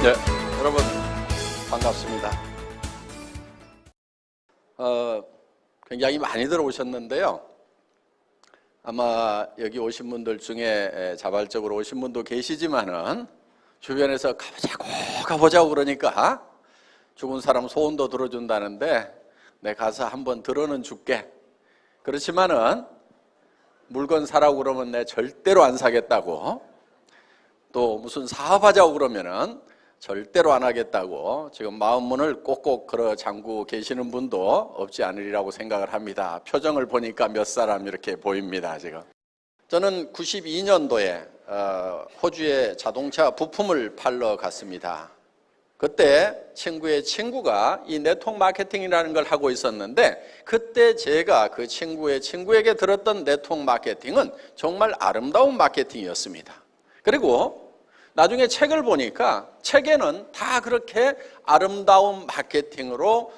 네, 여러분 반갑습니다. 굉장히 많이 들어오셨는데요. 아마 여기 오신 분들 중에 자발적으로 오신 분도 계시지만은 주변에서 가보자고 그러니까 죽은 사람 소원도 들어준다는데 내 가서 한번 들어는 줄게. 그렇지만은 물건 사라고 그러면 내 절대로 안 사겠다고, 또 무슨 사업하자고 그러면은 절대로 안 하겠다고 지금 마음문을 꼭꼭 걸어 잠그고 계시는 분도 없지 않으리라고 생각을 합니다. 표정을 보니까 몇 사람 이렇게 보입니다. 지금 저는 92년도에 호주에 자동차 부품을 팔러 갔습니다. 그때 친구의 친구가 이 네트워크 마케팅이라는 걸 하고 있었는데, 그때 제가 그 친구의 친구에게 들었던 네트워크 마케팅은 정말 아름다운 마케팅이었습니다. 그리고 나중에 책을 보니까 책에는 다 그렇게 아름다운 마케팅으로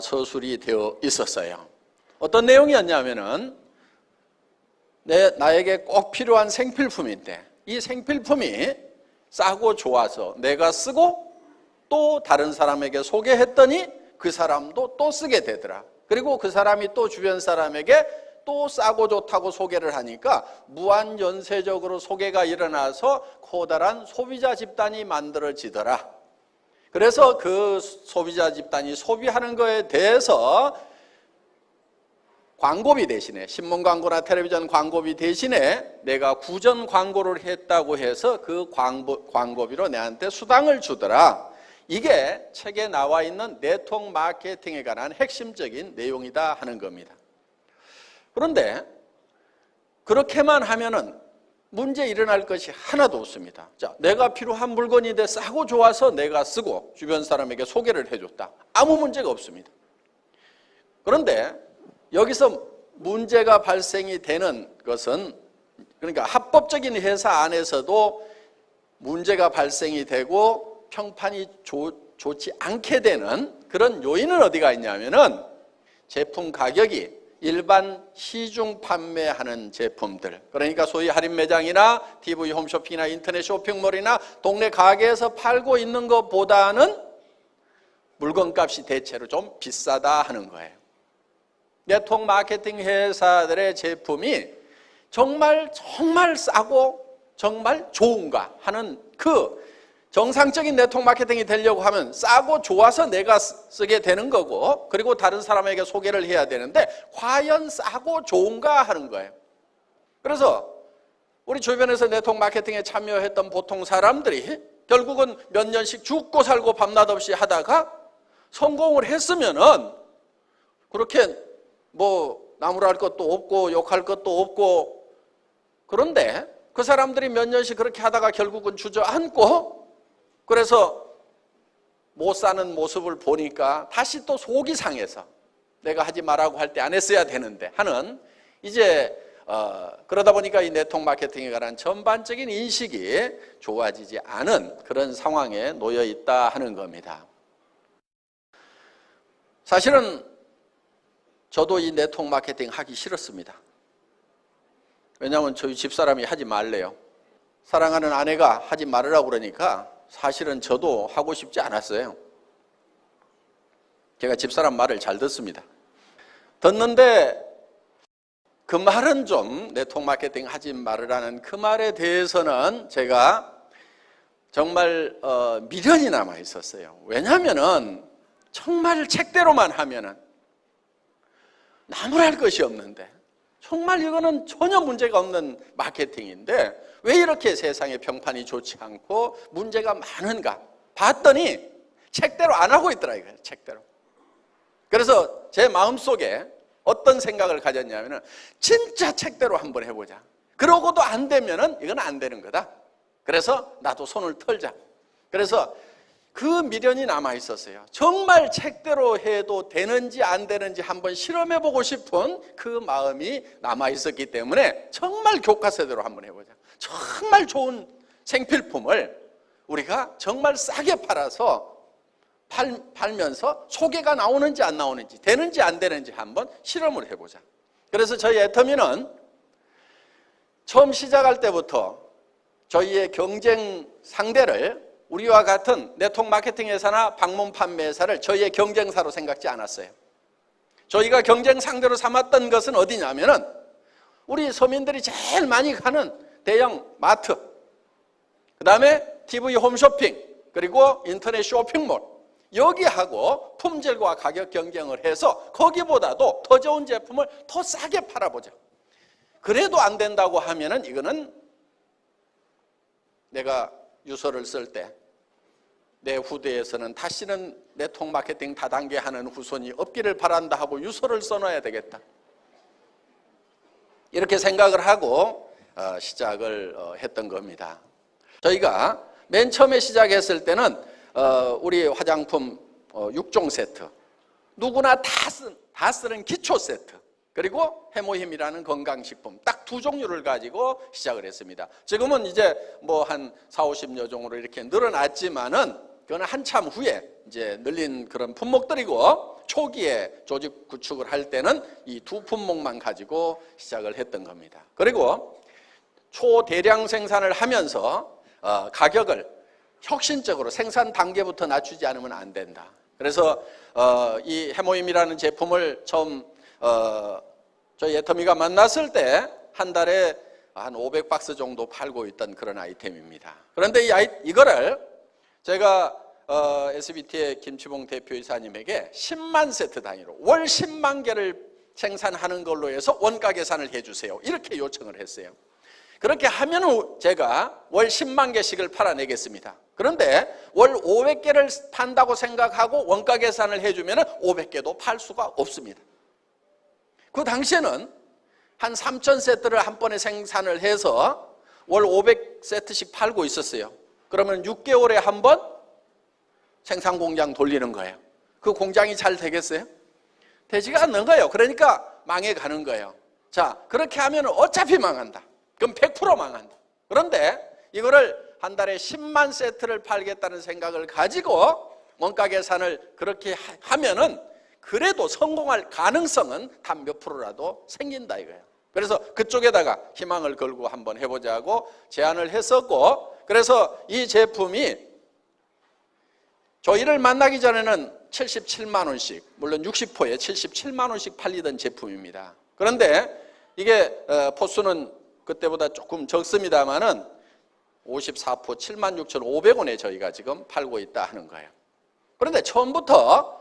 서술이 되어 있었어요. 어떤 내용이었냐면은 나에게 꼭 필요한 생필품인데 이 생필품이 싸고 좋아서 내가 쓰고 또 다른 사람에게 소개했더니 그 사람도 또 쓰게 되더라. 그리고 그 사람이 또 주변 사람에게 또 싸고 좋다고 소개를 하니까 무한연쇄적으로 소개가 일어나서 커다란 소비자 집단이 만들어지더라. 그래서 그 소비자 집단이 소비하는 거에 대해서 광고비 대신에, 신문 광고나 텔레비전 광고비 대신에 내가 구전 광고를 했다고 해서 그 광고비로 내한테 수당을 주더라. 이게 책에 나와 있는 네트워크 마케팅에 관한 핵심적인 내용이다 하는 겁니다. 그런데 그렇게만 하면은 문제 일어날 것이 하나도 없습니다. 자, 내가 필요한 물건인데 싸고 좋아서 내가 쓰고 주변 사람에게 소개를 해줬다. 아무 문제가 없습니다. 그런데 여기서 문제가 발생이 되는 것은, 그러니까 합법적인 회사 안에서도 문제가 발생이 되고 평판이 좋지 않게 되는 그런 요인은 어디가 있냐면은 제품 가격이 일반 시중 판매하는 제품들, 그러니까 소위 할인 매장이나 TV 홈쇼핑이나 인터넷 쇼핑몰이나 동네 가게에서 팔고 있는 것보다는 물건값이 대체로 좀 비싸다 하는 거예요. 네트워크 마케팅 회사들의 제품이 정말 싸고 정말 좋은가 하는 그 정상적인 네트워크 마케팅이 되려고 하면 싸고 좋아서 내가 쓰게 되는 거고, 그리고 다른 사람에게 소개를 해야 되는데 과연 싸고 좋은가 하는 거예요. 그래서 우리 주변에서 네트워크 마케팅에 참여했던 보통 사람들이 결국은 몇 년씩 죽고 살고 밤낮 없이 하다가 성공을 했으면은 그렇게 뭐 나무랄 것도 없고 욕할 것도 없고, 그런데 그 사람들이 몇 년씩 그렇게 하다가 결국은 주저앉고 그래서 못 사는 모습을 보니까 다시 또 속이 상해서 내가 하지 말라고 할 때 안 했어야 되는데 하는, 이제 그러다 보니까 이 네트워크 마케팅에 관한 전반적인 인식이 좋아지지 않은 그런 상황에 놓여 있다 하는 겁니다. 사실은 저도 이 네트워크 마케팅 하기 싫었습니다. 왜냐하면 저희 집사람이 하지 말래요. 사랑하는 아내가 하지 말으라고 그러니까 사실은 저도 하고 싶지 않았어요. 제가 집사람 말을 잘 듣습니다. 듣는데 그 말은 좀 네트워크 마케팅 하지 말으라는 그 말에 대해서는 제가 정말 미련이 남아 있었어요. 왜냐하면은 정말 책대로만 하면은 나무랄 것이 없는데, 정말 이거는 전혀 문제가 없는 마케팅인데 왜 이렇게 세상의 평판이 좋지 않고 문제가 많은가 봤더니 책대로 안 하고 있더라 이거예요. 책대로. 그래서 제 마음속에 어떤 생각을 가졌냐면은 진짜 책대로 한번 해보자. 그러고도 안 되면은 이건 안 되는 거다. 그래서 나도 손을 털자. 그래서 그 미련이 남아 있었어요. 정말 책대로 해도 되는지 안 되는지 한번 실험해보고 싶은 그 마음이 남아 있었기 때문에 정말 교과서대로 한번 해보자. 정말 좋은 생필품을 우리가 정말 싸게 팔아서 팔면서 소개가 나오는지 안 나오는지, 되는지 안 되는지 한번 실험을 해보자. 그래서 저희 애터미는 처음 시작할 때부터 저희의 경쟁 상대를 우리와 같은 네트워크 마케팅 회사나 방문 판매 회사를 저희의 경쟁사로 생각지 않았어요. 저희가 경쟁 상대로 삼았던 것은 어디냐면은 우리 서민들이 제일 많이 가는 대형 마트, 그 다음에 TV 홈쇼핑, 그리고 인터넷 쇼핑몰, 여기하고 품질과 가격 경쟁을 해서 거기보다도 더 좋은 제품을 더 싸게 팔아보자. 그래도 안 된다고 하면은 이거는 내가 유서를 쓸 때 내 후대에서는 다시는 네트워크 마케팅 다단계 하는 후손이 없기를 바란다 하고 유서를 써놔야 되겠다. 이렇게 생각을 하고 시작을 했던 겁니다. 저희가 맨 처음에 시작했을 때는 우리 화장품 6종 세트, 누구나 다 쓰는 기초 세트, 그리고 해모힘이라는 건강식품 딱 두 종류를 가지고 시작을 했습니다. 지금은 이제 뭐 한 40-50여 종으로 이렇게 늘어났지만은 그거는 한참 후에 이제 늘린 그런 품목들이고, 초기에 조직 구축을 할 때는 이 두 품목만 가지고 시작을 했던 겁니다. 그리고 초대량 생산을 하면서 가격을 혁신적으로 생산 단계부터 낮추지 않으면 안 된다. 그래서 이 해모임이라는 제품을 처음 저희 애터미가 만났을 때 한 달에 한 500박스 정도 팔고 있던 그런 아이템입니다. 그런데 이거를 제가 SBT의 김치봉 대표이사님에게 10만 세트 단위로 월 10만 개를 생산하는 걸로 해서 원가 계산을 해주세요, 이렇게 요청을 했어요. 그렇게 하면 제가 월 10만 개씩을 팔아내겠습니다. 그런데 월 500개를 판다고 생각하고 원가 계산을 해주면 500개도 팔 수가 없습니다. 그 당시에는 한 3,000세트를 한 번에 생산을 해서 월 500세트씩 팔고 있었어요. 그러면 6개월에 한 번 생산 공장 돌리는 거예요. 그 공장이 잘 되겠어요? 되지가 않는 거예요. 그러니까 망해가는 거예요. 자, 그렇게 하면 어차피 망한다. 그럼 100% 망한다. 그런데 이거를 한 달에 10만 세트를 팔겠다는 생각을 가지고 원가 계산을 그렇게 하면은 그래도 성공할 가능성은 단 몇 프로라도 생긴다 이거예요. 그래서 그쪽에다가 희망을 걸고 한번 해보자고 제안을 했었고, 그래서 이 제품이 저희를 만나기 전에는 77만 원씩, 물론 60포에 77만 원씩 팔리던 제품입니다. 그런데 이게 포수는 그때보다 조금 적습니다만은 54포 76,500원에 저희가 지금 팔고 있다 하는 거예요. 그런데 처음부터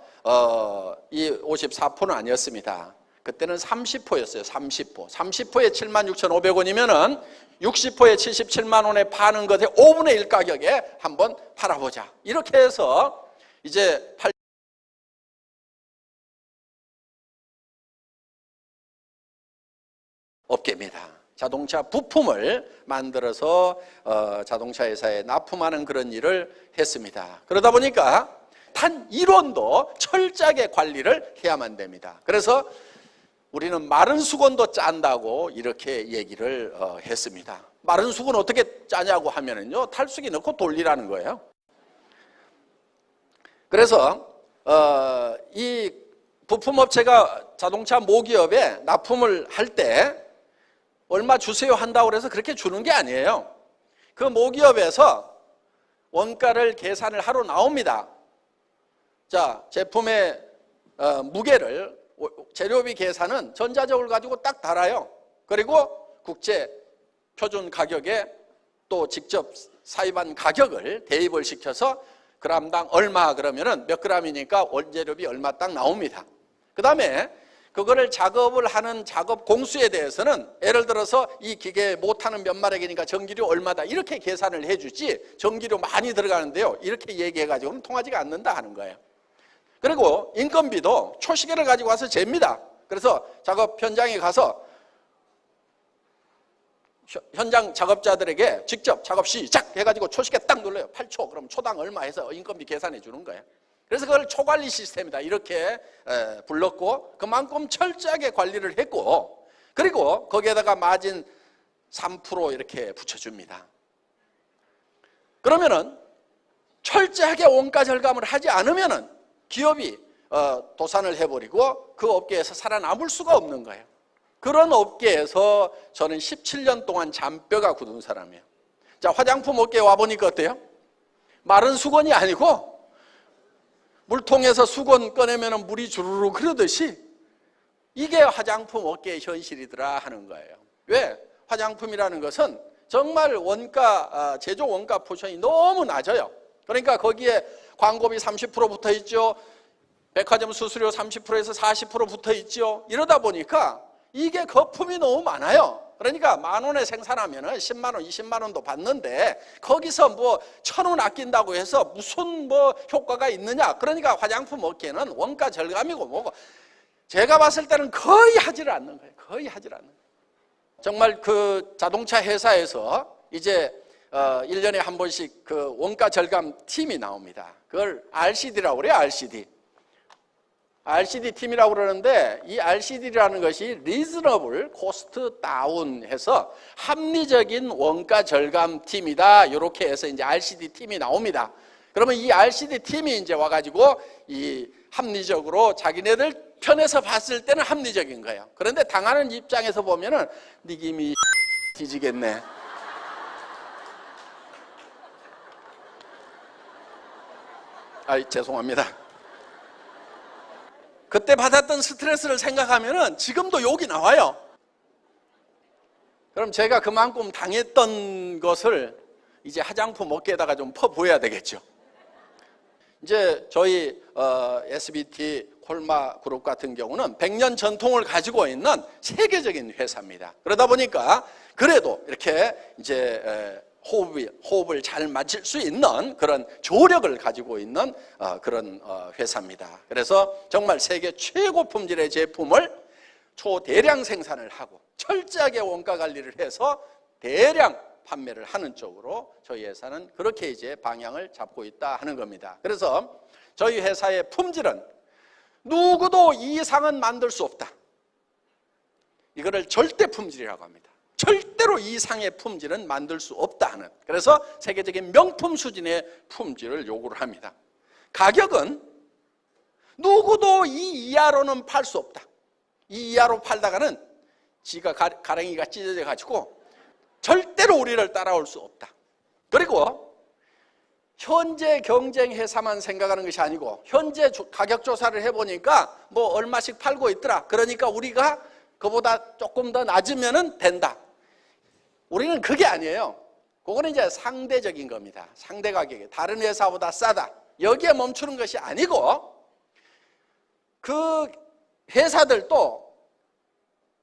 이 54포는 아니었습니다. 그때는 30포였어요. 30포. 30포에 76,500원이면은 60포에 77만 원에 파는 것의 5분의 1 가격에 한번 팔아보자. 이렇게 해서 이제 업계입니다. 자동차 부품을 만들어서 자동차 회사에 납품하는 그런 일을 했습니다. 그러다 보니까 단 1원도 철저하게 관리를 해야만 됩니다. 그래서 우리는 마른 수건도 짠다고 이렇게 얘기를 했습니다. 마른 수건 어떻게 짜냐고 하면은요, 탈수기 넣고 돌리라는 거예요. 그래서 이 부품업체가 자동차 모기업에 납품을 할 때 얼마 주세요 한다고 해서 그렇게 주는 게 아니에요. 그 모기업에서 원가를 계산을 하러 나옵니다. 자, 제품의 무게를, 재료비 계산은 전자적으로 가지고 딱 달아요. 그리고 국제 표준 가격에 또 직접 사입한 가격을 대입을 시켜서 그람당 얼마 그러면은 몇 그램이니까 원재료비 얼마 딱 나옵니다. 그 다음에 그거를 작업을 하는 작업 공수에 대해서는 예를 들어서 이 기계 못하는 몇 마력이니까 전기료 얼마다 이렇게 계산을 해주지, 전기료 많이 들어가는데요, 이렇게 얘기해가지고는 통하지가 않는다 하는 거예요. 그리고 인건비도 초시계를 가지고 와서 잽니다. 그래서 작업 현장에 가서 현장 작업자들에게 직접 작업 시작 해가지고 초시계 딱 눌러요. 8초. 그럼 초당 얼마 해서 인건비 계산해 주는 거예요. 그래서 그걸 초관리 시스템이다 이렇게 불렀고, 그만큼 철저하게 관리를 했고, 그리고 거기에다가 마진 3% 이렇게 붙여줍니다. 그러면은 철저하게 원가 절감을 하지 않으면은 기업이 도산을 해버리고 그 업계에서 살아남을 수가 없는 거예요. 그런 업계에서 저는 17년 동안 잔뼈가 굳은 사람이에요. 자, 화장품 업계에 와보니까 어때요? 마른 수건이 아니고 물통에서 수건 꺼내면 물이 주르르 흐르듯이 이게 화장품 업계의 현실이더라 하는 거예요. 왜? 화장품이라는 것은 정말 원가, 제조 원가 포션이 너무 낮아요. 그러니까 거기에 광고비 30% 붙어 있죠. 백화점 수수료 30%에서 40% 붙어 있죠. 이러다 보니까 이게 거품이 너무 많아요. 그러니까 10,000원에 생산하면 10만 원, 20만 원도 받는데 거기서 뭐 1,000원 아낀다고 해서 무슨 뭐 효과가 있느냐. 그러니까 화장품 업계는 원가 절감이고 뭐고 제가 봤을 때는 거의 하지를 않는 거예요. 거의 하지를 않는 거예요. 정말 그 자동차 회사에서 이제 1년에 한 번씩 그 원가 절감 팀이 나옵니다. 그걸 RCD라고 그래요. RCD 팀이라고 그러는데 이 RCD라는 것이 Reasonable Cost Down 해서 합리적인 원가 절감 팀이다. 이렇게 해서 이제 RCD 팀이 나옵니다. 그러면 이 RCD 팀이 이제 와가지고 이 합리적으로 자기네들 편에서 봤을 때는 합리적인 거예요. 그런데 당하는 입장에서 보면은 니김이 뒤지겠네. 죄송합니다. 그때 받았던 스트레스를 생각하면은 지금도 욕이 나와요. 그럼 제가 그만큼 당했던 것을 이제 화장품 업계에다가 좀 퍼부어야 되겠죠. 이제 저희 SBT 콜마 그룹 같은 경우는 100년 전통을 가지고 있는 세계적인 회사입니다. 그러다 보니까 그래도 이렇게 이제 호흡을 잘 맞출 수 있는 그런 조력을 가지고 있는 그런 회사입니다. 그래서 정말 세계 최고 품질의 제품을 초대량 생산을 하고 철저하게 원가 관리를 해서 대량 판매를 하는 쪽으로 저희 회사는 그렇게 이제 방향을 잡고 있다 하는 겁니다. 그래서 저희 회사의 품질은 누구도 이 이상은 만들 수 없다. 이거를 절대 품질이라고 합니다. 절대로 이 이상의 품질은 만들 수 없다 하는. 그래서 세계적인 명품 수준의 품질을 요구를 합니다. 가격은 누구도 이 이하로는 팔 수 없다. 이 이하로 팔다가는 지가 가랭이가 찢어져 가지고 절대로 우리를 따라올 수 없다. 그리고 현재 경쟁 회사만 생각하는 것이 아니고 현재 가격 조사를 해보니까 뭐 얼마씩 팔고 있더라. 그러니까 우리가 그보다 조금 더 낮으면 된다. 우리는 그게 아니에요. 그거는 이제 상대적인 겁니다. 상대 가격이 다른 회사보다 싸다. 여기에 멈추는 것이 아니고 그 회사들도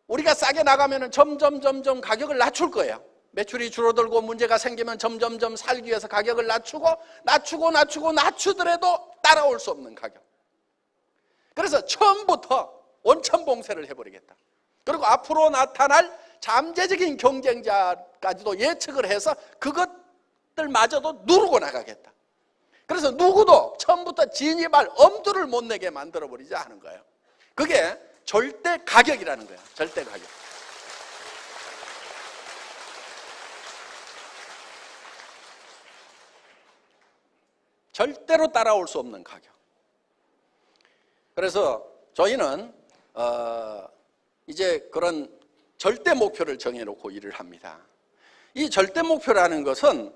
우리가 싸게 나가면 점점 가격을 낮출 거예요. 매출이 줄어들고 문제가 생기면 점점 살기 위해서 가격을 낮추더라도 따라올 수 없는 가격. 그래서 처음부터 원천봉쇄를 해버리겠다. 그리고 앞으로 나타날 잠재적인 경쟁자까지도 예측을 해서 그것들마저도 누르고 나가겠다. 그래서 누구도 처음부터 진입할 엄두를 못 내게 만들어버리자 하는 거예요. 그게 절대 가격이라는 거예요. 절대 가격. 절대로 따라올 수 없는 가격. 그래서 저희는 이제 그런 절대 목표를 정해놓고 일을 합니다. 이 절대 목표라는 것은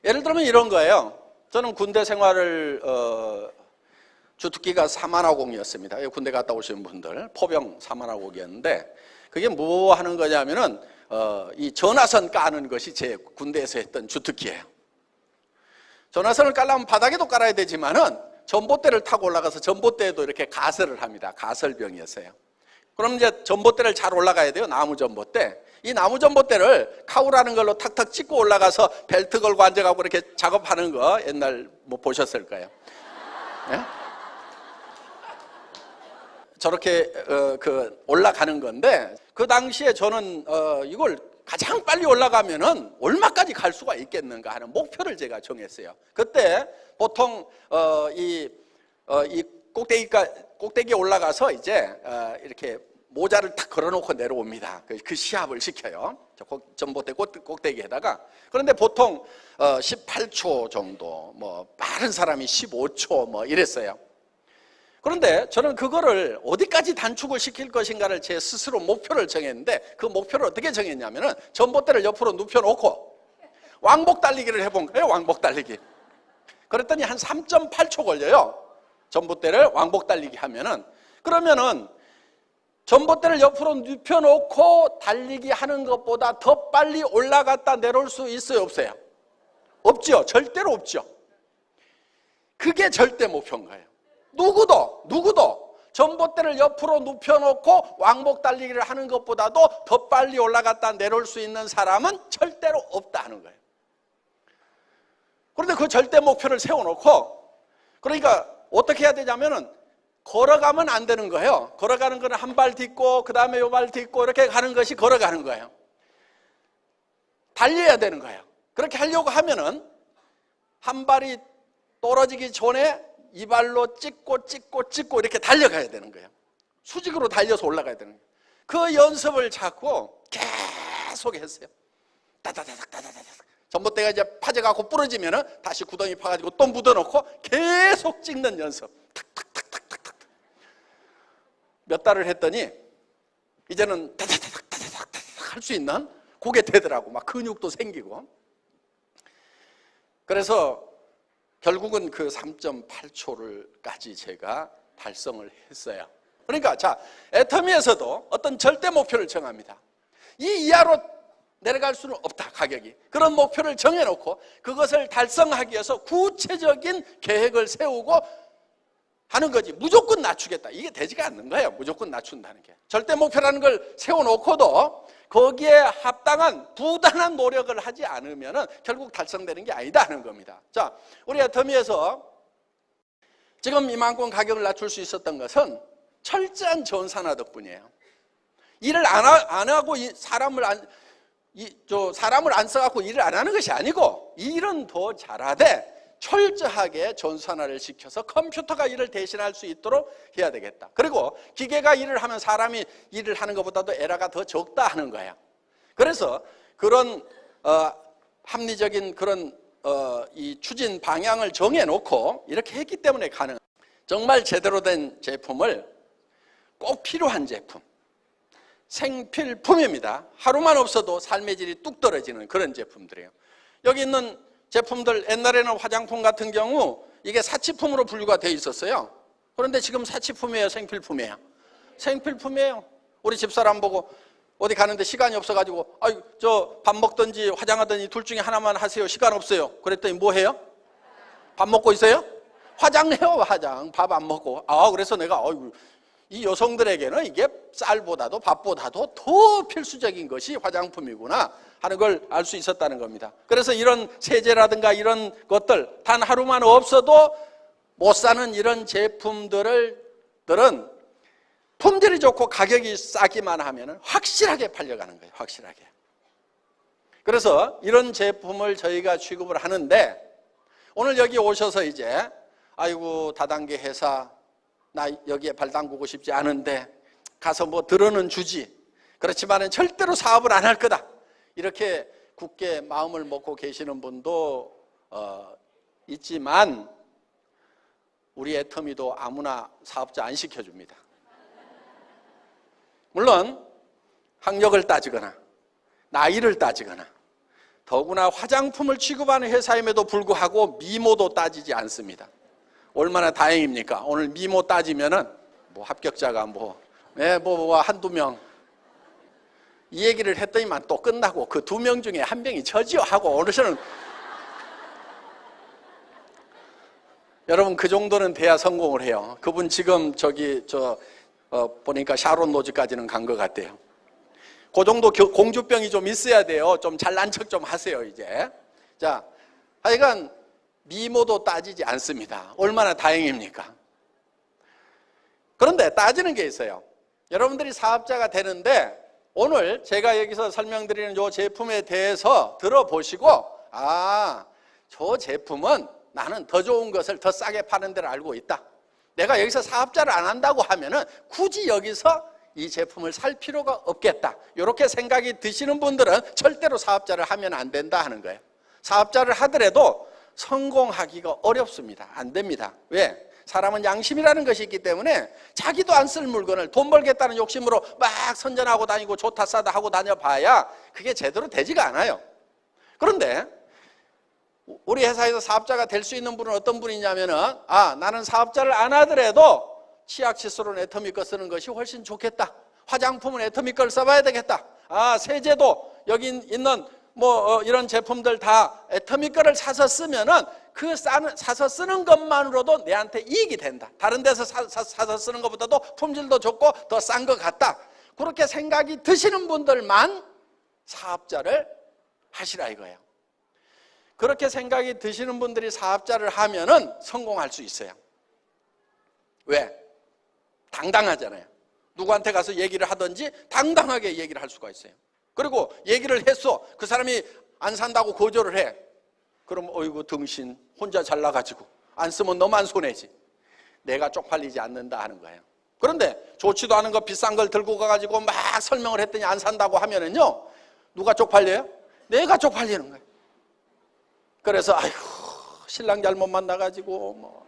예를 들면 이런 거예요. 저는 군대 생활을 주특기가 사만화공이었습니다. 군대 갔다 오신 분들 포병 사만화공이었는데 그게 뭐 하는 거냐면은 이 전화선 까는 것이 제 군대에서 했던 주특기예요. 전화선을 깔려면 바닥에도 깔아야 되지만은 전봇대를 타고 올라가서 전봇대에도 이렇게 가설을 합니다. 가설병이었어요. 그럼 이제 전봇대를 잘 올라가야 돼요. 나무 전봇대. 이 나무 전봇대를 카우라는 걸로 탁탁 찍고 올라가서 벨트 걸고 앉아가고 이렇게 작업하는 거 옛날 뭐 보셨을 거예요. 네? 저렇게 올라가는 건데 그 당시에 저는 이걸 가장 빨리 올라가면은 얼마까지 갈 수가 있겠는가 하는 목표를 제가 정했어요. 그때 보통 이 꼭대기에 올라가서 이제 이렇게 모자를 탁 걸어놓고 내려옵니다. 그 시합을 시켜요. 전봇대 꼭대기에다가. 그런데 보통 18초 정도, 뭐 빠른 사람이 15초 뭐 이랬어요. 그런데 저는 그거를 어디까지 단축을 시킬 것인가를 제 스스로 목표를 정했는데 그 목표를 어떻게 정했냐면은 전봇대를 옆으로 눕혀놓고 왕복 달리기를 해본 거예요. 왕복 달리기. 그랬더니 한 3.8초 걸려요. 전봇대를 왕복 달리기 하면은. 그러면은 전봇대를 옆으로 눕혀놓고 달리기 하는 것보다 더 빨리 올라갔다 내려올 수 있어요, 없어요? 없죠. 절대로 없죠. 그게 절대 목표인 거예요. 누구도 전봇대를 옆으로 눕혀놓고 왕복 달리기를 하는 것보다도 더 빨리 올라갔다 내려올 수 있는 사람은 절대로 없다 하는 거예요. 그런데 그 절대 목표를 세워놓고, 그러니까 어떻게 해야 되냐면은 걸어가면 안 되는 거예요. 걸어가는 거는 한 발 딛고 그 다음에 요 발 딛고 이렇게 가는 것이 걸어가는 거예요. 달려야 되는 거예요. 그렇게 하려고 하면은 한 발이 떨어지기 전에 이 발로 찍고 이렇게 달려가야 되는 거예요. 수직으로 달려서 올라가야 되는 거예요. 그 연습을 자꾸 계속 했어요. 따다다닥 전봇대가 이제 파져가고 부러지면은 다시 구덩이 파가지고 또 묻어놓고 계속 찍는 연습. 탁탁탁탁탁탁. 몇 달을 했더니 이제는 다다다닥 할 수 있는 그게 되더라고. 막 근육도 생기고. 그래서 결국은 그 3.8초를까지 제가 달성을 했어요. 그러니까 자, 애터미에서도 어떤 절대 목표를 정합니다. 이 이하로 내려갈 수는 없다, 가격이. 그런 목표를 정해놓고 그것을 달성하기 위해서 구체적인 계획을 세우고 하는 거지. 무조건 낮추겠다, 이게 되지가 않는 거예요. 무조건 낮춘다는 게. 절대 목표라는 걸 세워놓고도 거기에 합당한 부단한 노력을 하지 않으면 결국 달성되는 게 아니다 하는 겁니다. 자, 우리 애터미에서 지금 이만큼 가격을 낮출 수 있었던 것은 철저한 전산화 덕분이에요. 일을 안 하고 사람을 안 써갖고 일을 안 하는 것이 아니고, 일은 더 잘하되 철저하게 전산화를 시켜서 컴퓨터가 일을 대신할 수 있도록 해야 되겠다. 그리고 기계가 일을 하면 사람이 일을 하는 것보다도 에러가 더 적다 하는 거예요. 그래서 그런 합리적인 그런 이 추진 방향을 정해놓고 이렇게 했기 때문에 가능합니다. 정말 제대로 된 제품을, 꼭 필요한 제품, 생필품입니다. 하루만 없어도 삶의 질이 뚝 떨어지는 그런 제품들이에요. 여기 있는 제품들, 옛날에는 화장품 같은 경우 이게 사치품으로 분류가 되어 있었어요. 그런데 지금 사치품이에요, 생필품이에요? 생필품이에요. 우리 집사람 보고 어디 가는데 시간이 없어가지고 저 밥 먹든지 화장하든지 둘 중에 하나만 하세요, 시간 없어요. 그랬더니 뭐 해요? 밥 먹고 있어요? 화장해요, 화장. 밥 안 먹고. 그래서 내가 이 여성들에게는 이게 쌀보다도 밥보다도 더 필수적인 것이 화장품이구나 하는 걸 알 수 있었다는 겁니다. 그래서 이런 세제라든가 이런 것들 단 하루만 없어도 못 사는 이런 제품들은 품질이 좋고 가격이 싸기만 하면 확실하게 팔려가는 거예요. 확실하게. 그래서 이런 제품을 저희가 취급을 하는데, 오늘 여기 오셔서 이제 아이고 다단계 회사 나 여기에 발 담그고 싶지 않은데 가서 뭐 들어는 주지, 그렇지만은 절대로 사업을 안 할 거다, 이렇게 굳게 마음을 먹고 계시는 분도 있지만 우리 애터미도 아무나 사업자 안 시켜줍니다. 물론 학력을 따지거나 나이를 따지거나, 더구나 화장품을 취급하는 회사임에도 불구하고 미모도 따지지 않습니다. 얼마나 다행입니까? 오늘 미모 따지면은 뭐 합격자가 한두 명, 이 얘기를 했더니만 또 끝나고 그 두 명 중에 한 명이 저지요 하고 어르신은 여러분 그 정도는 돼야 성공을 해요. 그분 지금 보니까 샤론 로즈까지는 간 것 같아요. 그 정도 공주병이 좀 있어야 돼요. 좀 잘난 척 좀 하세요 이제. 자, 하여간 미모도 따지지 않습니다. 얼마나 다행입니까? 그런데 따지는 게 있어요. 여러분들이 사업자가 되는데 오늘 제가 여기서 설명드리는 이 제품에 대해서 들어보시고, 저 제품은 나는 더 좋은 것을 더 싸게 파는 데를 알고 있다. 내가 여기서 사업자를 안 한다고 하면은 굳이 여기서 이 제품을 살 필요가 없겠다, 이렇게 생각이 드시는 분들은 절대로 사업자를 하면 안 된다 하는 거예요. 사업자를 하더라도 성공하기가 어렵습니다. 안 됩니다. 왜? 사람은 양심이라는 것이 있기 때문에 자기도 안 쓸 물건을 돈 벌겠다는 욕심으로 막 선전하고 다니고 좋다 싸다 하고 다녀봐야 그게 제대로 되지가 않아요. 그런데 우리 회사에서 사업자가 될 수 있는 분은 어떤 분이냐면은, 나는 사업자를 안 하더라도 치약 칫솔은 애터미 거 쓰는 것이 훨씬 좋겠다. 화장품은 애터미 걸 써봐야 되겠다. 세제도 여기 있는 이런 제품들 다 애터미 거를 사서 쓰면은 사서 쓰는 것만으로도 내한테 이익이 된다. 다른 데서 사서 쓰는 것보다도 품질도 좋고 더 싼 것 같다. 그렇게 생각이 드시는 분들만 사업자를 하시라 이거예요. 그렇게 생각이 드시는 분들이 사업자를 하면은 성공할 수 있어요. 왜? 당당하잖아요. 누구한테 가서 얘기를 하든지 당당하게 얘기를 할 수가 있어요. 그리고 얘기를 했어. 그 사람이 안 산다고 거절을 해. 그럼 어이구 등신 혼자 잘나가지고 안 쓰면 너만 손해지. 내가 쪽팔리지 않는다 하는 거예요. 그런데 좋지도 않은 거 비싼 걸 들고 가가지고 막 설명을 했더니 안 산다고 하면은요, 누가 쪽팔려요? 내가 쪽팔리는 거예요. 그래서 아이고 신랑 잘못 만나가지고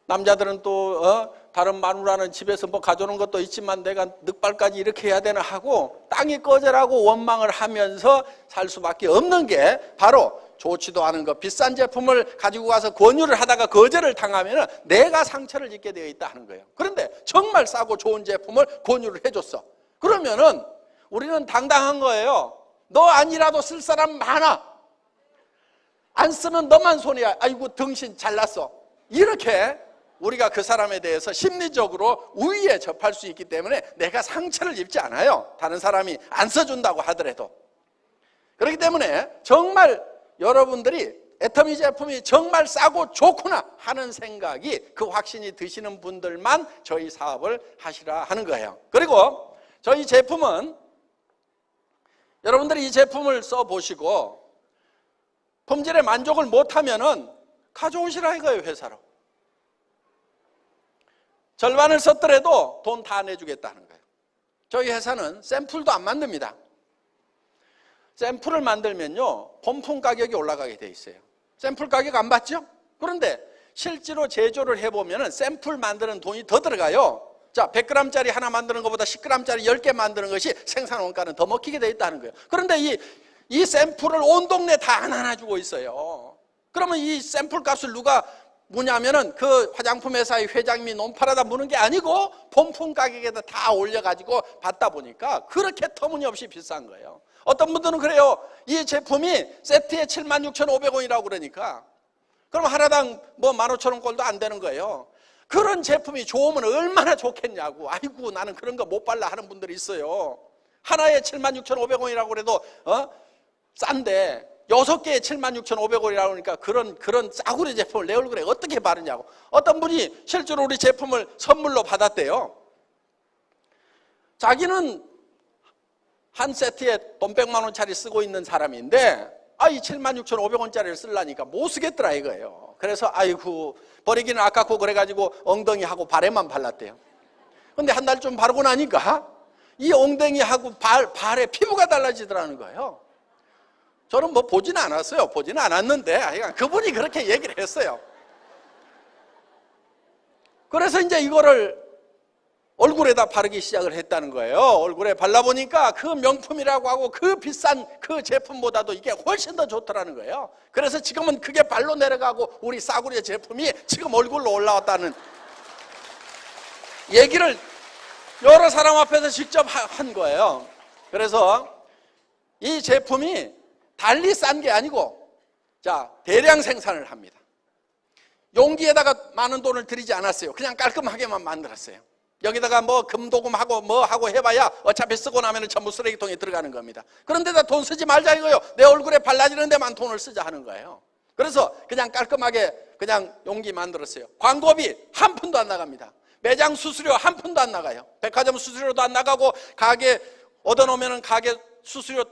남자들은 또 다른 마누라는 집에서 가져오는 것도 있지만 내가 늑발까지 이렇게 해야 되나 하고 땅이 꺼져라고 원망을 하면서 살 수밖에 없는 게 바로 좋지도 않은 거 비싼 제품을 가지고 가서 권유를 하다가 거절을 당하면 내가 상처를 입게 되어 있다 하는 거예요. 그런데 정말 싸고 좋은 제품을 권유를 해줬어. 그러면은 우리는 당당한 거예요. 너 아니라도 쓸 사람 많아. 안 쓰면 너만 손해야. 아이고 등신 잘났어. 이렇게 우리가 그 사람에 대해서 심리적으로 우위에 접할 수 있기 때문에 내가 상처를 입지 않아요. 다른 사람이 안 써준다고 하더라도. 그렇기 때문에 정말 여러분들이 애터미 제품이 정말 싸고 좋구나 하는 생각이 그 확신이 드시는 분들만 저희 사업을 하시라 하는 거예요. 그리고 저희 제품은 여러분들이 이 제품을 써보시고 품질에 만족을 못하면은 가져오시라 이거예요. 회사로. 절반을 썼더라도 돈 다 내주겠다는 거예요. 저희 회사는 샘플도 안 만듭니다. 샘플을 만들면요 본품 가격이 올라가게 돼 있어요. 샘플 가격 안 받죠? 그런데 실제로 제조를 해보면 샘플 만드는 돈이 더 들어가요. 자, 100g짜리 하나 만드는 것보다 10g짜리 10개 만드는 것이 생산 원가는 더 먹히게 돼 있다는 거예요. 그런데 이 샘플을 온 동네 다 하나 주고 있어요. 그러면 이 샘플 값을 누가 무냐면은 그 화장품 회사의 회장님이 논팔아다 무는 게 아니고 본품 가격에다 다 올려가지고 받다 보니까 그렇게 터무니없이 비싼 거예요. 어떤 분들은 그래요. 이 제품이 세트에 76,500원이라고 그러니까 그럼 하나당 15,000원 꼴도 안 되는 거예요. 그런 제품이 좋으면 얼마나 좋겠냐고. 아이고 나는 그런 거 못 발라 하는 분들이 있어요. 하나에 76,500원이라고 그래도 싼데 6개에 76,500원이라고 하니까 그런 싸구려 제품을 내 얼굴에 어떻게 바르냐고. 어떤 분이 실제로 우리 제품을 선물로 받았대요. 자기는 한 세트에 돈 100만 원짜리 쓰고 있는 사람인데 이 76,500원짜리를 쓰려니까 못 쓰겠더라 이거예요. 그래서 아이고 버리기는 아깝고 그래가지고 엉덩이하고 발에만 발랐대요. 근데 한 달 좀 바르고 나니까 이 엉덩이하고 발에 피부가 달라지더라는 거예요. 저는 보지는 않았어요. 보지는 않았는데 그분이 그렇게 얘기를 했어요. 그래서 이제 이거를 얼굴에다 바르기 시작을 했다는 거예요. 얼굴에 발라보니까 그 명품이라고 하고 그 비싼 그 제품보다도 이게 훨씬 더 좋더라는 거예요. 그래서 지금은 그게 발로 내려가고 우리 싸구려 제품이 지금 얼굴로 올라왔다는 얘기를 여러 사람 앞에서 직접 한 거예요. 그래서 이 제품이 달리 싼 게 아니고 대량 생산을 합니다. 용기에다가 많은 돈을 들이지 않았어요. 그냥 깔끔하게만 만들었어요. 여기다가 금도금하고 하고 해봐야 어차피 쓰고 나면 전부 쓰레기통에 들어가는 겁니다. 그런데다 돈 쓰지 말자 이거예요. 내 얼굴에 발라지는 데만 돈을 쓰자 하는 거예요. 그래서 그냥 깔끔하게 그냥 용기 만들었어요. 광고비 한 푼도 안 나갑니다. 매장 수수료 한 푼도 안 나가요. 백화점 수수료도 안 나가고 가게 얻어놓으면 가게 수수료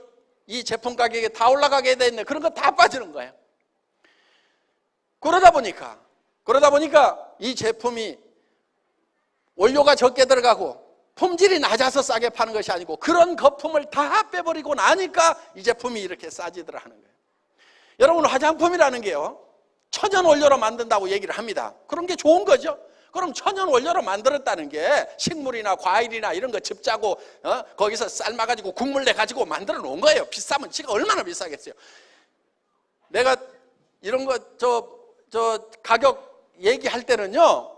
이 제품 가격에 다 올라가게 돼 있네. 그런 거 다 빠지는 거예요. 그러다 보니까 이 제품이 원료가 적게 들어가고 품질이 낮아서 싸게 파는 것이 아니고 그런 거품을 다 빼버리고 나니까 이 제품이 이렇게 싸지더라 하는 거예요. 여러분 화장품이라는 게요 천연 원료로 만든다고 얘기를 합니다. 그런 게 좋은 거죠. 그럼 천연 원료로 만들었다는 게 식물이나 과일이나 이런 거 즙 짜고 거기서 삶아가지고 국물 내가지고 만들어 놓은 거예요. 비싸면 지가 얼마나 비싸겠어요. 내가 이런 거 가격 얘기할 때는요,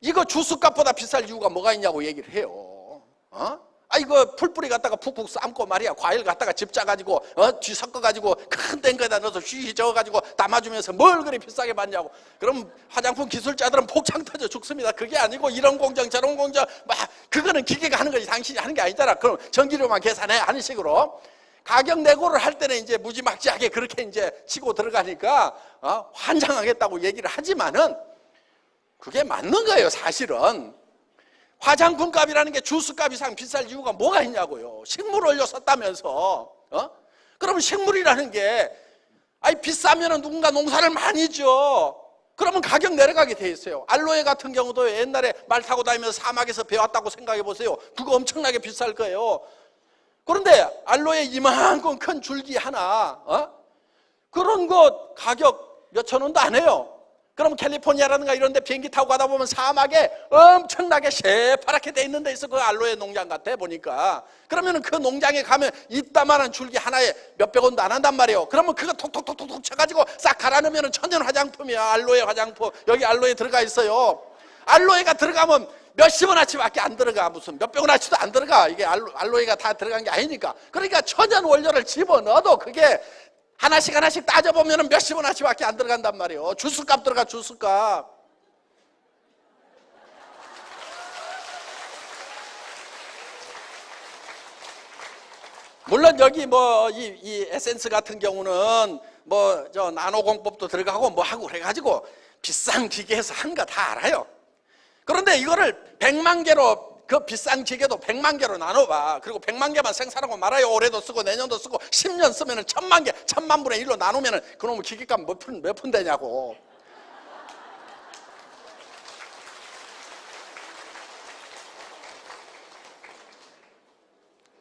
이거 주스값보다 비쌀 이유가 뭐가 있냐고 얘기를 해요. 이거 풀뿌리 갖다가 푹푹 삶고 말이야, 과일 갖다가 즙 짜가지고 뒤섞어가지고 큰 땡거에다 넣어서 휘휘 저어가지고 담아주면서 뭘 그리 비싸게 받냐고. 그럼 화장품 기술자들은 폭창 터져 죽습니다. 그게 아니고 이런 공정 저런 공정 그거는 기계가 하는 거지 당신이 하는 게 아니잖아. 그럼 전기료만 계산해 하는 식으로 가격 내고를 할 때는 이제 무지막지하게 그렇게 이제 치고 들어가니까 환장하겠다고 얘기를 하지만은 그게 맞는 거예요. 사실은 화장품 값이라는 게 주스 값 이상 비쌀 이유가 뭐가 있냐고요. 식물 원료 썼다면서. 그러면 식물이라는 게 비싸면 누군가 농사를 많이 지어. 그러면 가격 내려가게 돼 있어요. 알로에 같은 경우도 옛날에 말 타고 다니면서 사막에서 배웠다고 생각해 보세요. 그거 엄청나게 비쌀 거예요. 그런데 알로에 이만큼 큰 줄기 하나 그런 거 가격 몇천 원도 안 해요. 그럼 캘리포니아라든가 이런 데 비행기 타고 가다 보면 사막에 엄청나게 새파랗게 돼 있는 데 있어. 그 알로에 농장 같아 보니까. 그러면 그 농장에 가면 이따만한 줄기 하나에 몇백 원도 안 한단 말이에요. 그러면 그거 톡톡톡톡 쳐가지고 싹 갈아넣으면 천연 화장품이야. 알로에 화장품. 여기 알로에 들어가 있어요. 알로에가 들어가면 몇십 원어치밖에 안 들어가. 무슨 몇백 원어치도 안 들어가. 이게 알로에가 다 들어간 게 아니니까. 그러니까 천연 원료를 집어넣어도 그게 하나씩 따져보면 몇십 원어치밖에 안 들어간단 말이에요. 주스값 들어가, 주스값. 물론 여기 이 에센스 같은 경우는 나노 공법도 들어가고 하고 그래가지고 비싼 기계에서 한 거 다 알아요. 그런데 이거를 100만 개로 그 비싼 기계도 100만 개로 나눠봐. 그리고 100만 개만 생산하고 말아요. 올해도 쓰고 내년도 쓰고 10년 쓰면 1000만 개, 1000만 분의 1로 나누면 그놈의 기계값 몇 푼 되냐고.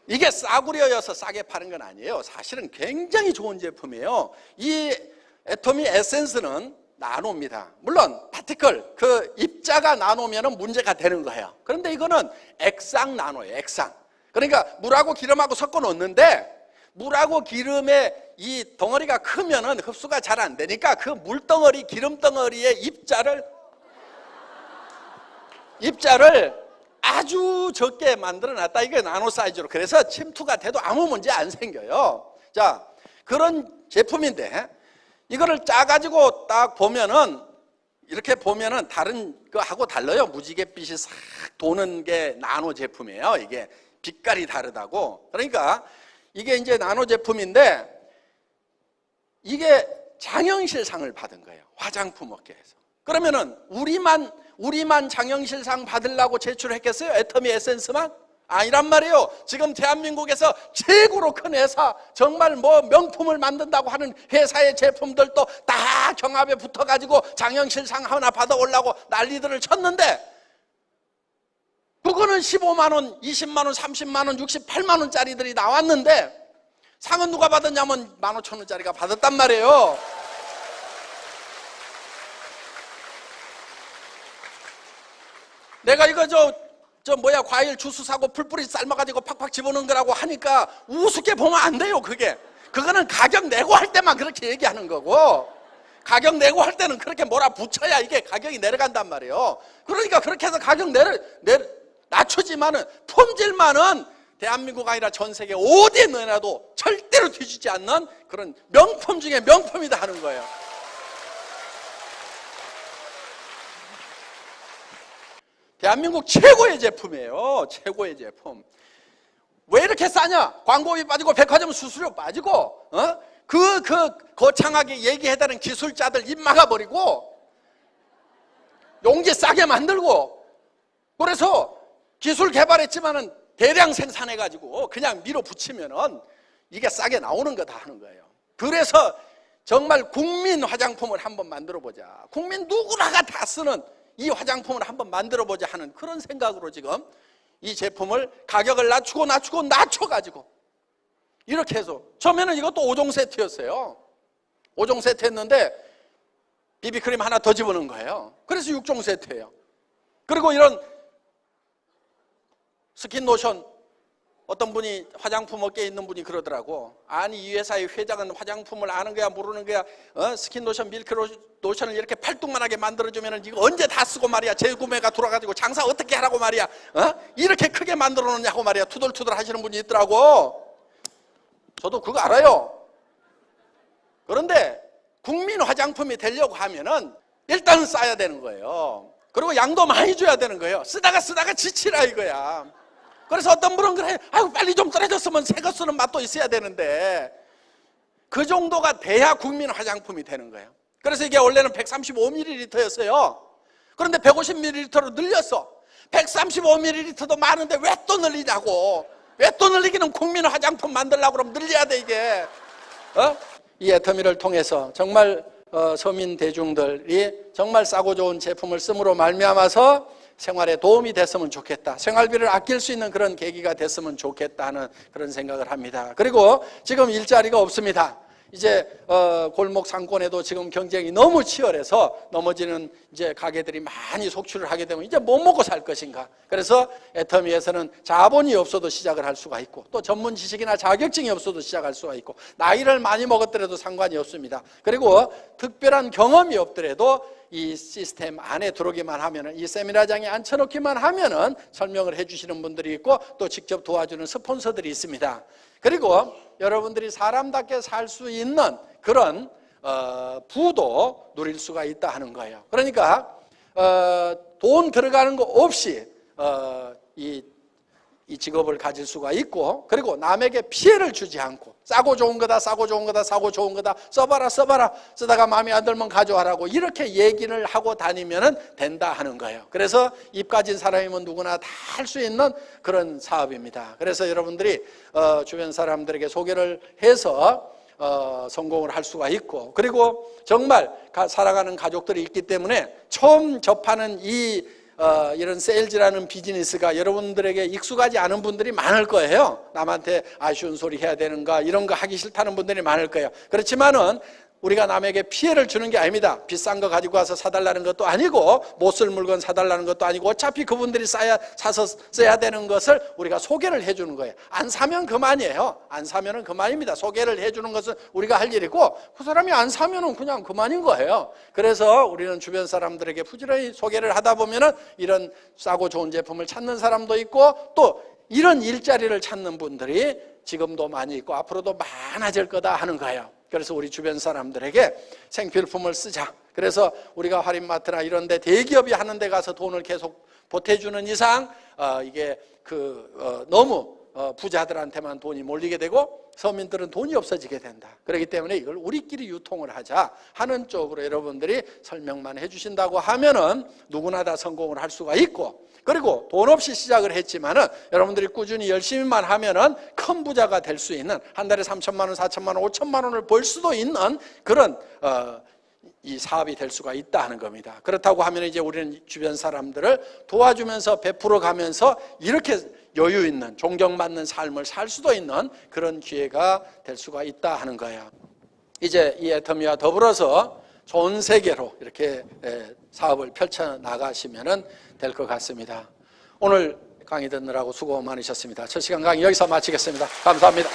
이게 싸구려여서 싸게 파는 건 아니에요. 사실은 굉장히 좋은 제품이에요. 이 애토미 에센스는 나노입니다. 물론 파티클, 그 입자가 나노면 문제가 되는 거예요. 그런데 이거는 액상 나노예요. 액상. 그러니까 물하고 기름하고 섞어 놓는데 물하고 기름의 이 덩어리가 크면은 흡수가 잘 안 되니까 그 물덩어리, 기름덩어리의 입자를 아주 적게 만들어 놨다. 이게 나노 사이즈로. 그래서 침투가 돼도 아무 문제 안 생겨요. 자, 그런 제품인데 이거를 짜가지고 딱 보면은 이렇게 보면은 다른 거하고 달라요. 무지갯빛이 싹 도는 게 나노 제품이에요. 이게 빛깔이 다르다고. 그러니까 이게 이제 나노 제품인데 이게 장영실상을 받은 거예요. 화장품 업계에서. 그러면은 우리만 장영실상 받으려고 제출했겠어요? 애터미 에센스만? 아니란 말이에요. 지금 대한민국에서 최고로 큰 회사, 정말 명품을 만든다고 하는 회사의 제품들도 다 경합에 붙어가지고 장영실상 하나 받아오려고 난리들을 쳤는데 그거는 15만 원, 20만 원, 30만 원, 68만 원짜리들이 나왔는데 상은 누가 받았냐면 15,000원짜리가 받았단 말이에요. 내가 이거 과일 주스 사고 풀뿌리 삶아가지고 팍팍 집어넣은 거라고 하니까 우습게 보면 안 돼요. 그거는 가격 내고 할 때만 그렇게 얘기하는 거고, 가격 내고 할 때는 그렇게 뭐라 붙여야 이게 가격이 내려간단 말이에요. 그러니까 그렇게 해서 가격 낮추지만은 품질만은 대한민국 아니라 전 세계 어디에 넣어놔도 절대로 뒤지지 않는 그런 명품 중에 명품이다 하는 거예요. 대한민국 최고의 제품이에요. 최고의 제품. 왜 이렇게 싸냐? 광고비 빠지고 백화점 수수료 빠지고 거창하게 얘기해달라는 기술자들 입 막아버리고 용기 싸게 만들고, 그래서 기술 개발했지만은 대량 생산해가지고 그냥 밀어붙이면은 이게 싸게 나오는 거다 하는 거예요. 그래서 정말 국민 화장품을 한번 만들어보자. 국민 누구나가 다 쓰는 이 화장품을 한번 만들어보자 하는 그런 생각으로 지금 이 제품을 가격을 낮춰가지고 이렇게 해서, 처음에는 이것도 5종 세트였어요. 5종 세트 했는데 비비크림 하나 더 집어넣은 거예요. 그래서 6종 세트예요. 그리고 이런 스킨로션, 어떤 분이 화장품 업계에 있는 분이 그러더라고. 아니, 이 회사의 회장은 화장품을 아는 거야 모르는 거야, 스킨로션, 밀크로션을 이렇게 팔뚝만하게 만들어주면 이거 언제 다 쓰고 말이야, 재구매가 돌아가지고 장사 어떻게 하라고 말이야, 이렇게 크게 만들어 놓냐고 말이야, 투덜투덜 하시는 분이 있더라고. 저도 그거 알아요. 그런데 국민 화장품이 되려고 하면은 일단은 싸야 되는 거예요. 그리고 양도 많이 줘야 되는 거예요. 쓰다가 지치라 이거야. 그래서 어떤 분은 그래, 아이고 빨리 좀 떨어졌으면 새 거 쓰는 맛도 있어야 되는데, 그 정도가 돼야 국민 화장품이 되는 거예요. 그래서 이게 원래는 135ml였어요. 그런데 150ml로 늘렸어. 135ml도 많은데 왜 또 늘리냐고. 왜 또 늘리기는 국민 화장품 만들려고 그러면 늘려야 돼 이게. 이 애터미를 통해서 정말 서민 대중들이 정말 싸고 좋은 제품을 씀으로 말미암아서 생활에 도움이 됐으면 좋겠다, 생활비를 아낄 수 있는 그런 계기가 됐으면 좋겠다 하는 그런 생각을 합니다. 그리고 지금 일자리가 없습니다. 이제 골목 상권에도 지금 경쟁이 너무 치열해서 넘어지는 이제 가게들이 많이 속출을 하게 되면 이제 뭐 먹고 살 것인가. 그래서 애터미에서는 자본이 없어도 시작을 할 수가 있고, 또 전문 지식이나 자격증이 없어도 시작할 수가 있고, 나이를 많이 먹었더라도 상관이 없습니다. 그리고 특별한 경험이 없더라도 이 시스템 안에 들어오기만 하면은, 이 세미나장에 앉혀놓기만 하면은 설명을 해주시는 분들이 있고, 또 직접 도와주는 스폰서들이 있습니다. 그리고 여러분들이 사람답게 살 수 있는 그런 부도 누릴 수가 있다 하는 거예요. 그러니까 돈 들어가는 거 없이 이 직업을 가질 수가 있고, 그리고 남에게 피해를 주지 않고, 싸고 좋은 거다, 싸고 좋은 거다, 싸고 좋은 거다, 써봐라, 쓰다가 마음에 안 들면 가져와라고 이렇게 얘기를 하고 다니면 된다 하는 거예요. 그래서 입 가진 사람이면 누구나 다 할 수 있는 그런 사업입니다. 그래서 여러분들이 주변 사람들에게 소개를 해서 성공을 할 수가 있고, 그리고 정말 살아가는 가족들이 있기 때문에 처음 접하는 이런 세일즈라는 비즈니스가 여러분들에게 익숙하지 않은 분들이 많을 거예요. 남한테 아쉬운 소리 해야 되는가, 이런 거 하기 싫다는 분들이 많을 거예요. 그렇지만은 우리가 남에게 피해를 주는 게 아닙니다. 비싼 거 가지고 와서 사달라는 것도 아니고, 못 쓸 물건 사달라는 것도 아니고, 어차피 그분들이 사서 써야 되는 것을 우리가 소개를 해주는 거예요. 안 사면 그만이에요. 안 사면은 그만입니다. 소개를 해주는 것은 우리가 할 일이고, 그 사람이 안 사면은 그냥 그만인 거예요. 그래서 우리는 주변 사람들에게 부지런히 소개를 하다 보면은 이런 싸고 좋은 제품을 찾는 사람도 있고, 또 이런 일자리를 찾는 분들이 지금도 많이 있고 앞으로도 많아질 거다 하는 거예요. 그래서 우리 주변 사람들에게 생필품을 쓰자. 그래서 우리가 할인마트나 이런 데 대기업이 하는 데 가서 돈을 계속 보태주는 이상 이게 너무 부자들한테만 돈이 몰리게 되고 서민들은 돈이 없어지게 된다. 그렇기 때문에 이걸 우리끼리 유통을 하자 하는 쪽으로 여러분들이 설명만 해주신다고 하면은 누구나 다 성공을 할 수가 있고, 그리고 돈 없이 시작을 했지만은 여러분들이 꾸준히 열심히만 하면은 큰 부자가 될 수 있는, 한 달에 3천만 원, 4천만 원, 5천만 원을 벌 수도 있는 그런 이 사업이 될 수가 있다 하는 겁니다. 그렇다고 하면 이제 우리는 주변 사람들을 도와주면서 베풀어 가면서 이렇게 여유 있는, 존경받는 삶을 살 수도 있는 그런 기회가 될 수가 있다 하는 거예요. 이제 이 애터미와 더불어서 전 세계로 이렇게 사업을 펼쳐 나가시면 될 것 같습니다. 오늘 강의 듣느라고 수고 많으셨습니다. 첫 시간 강의 여기서 마치겠습니다. 감사합니다.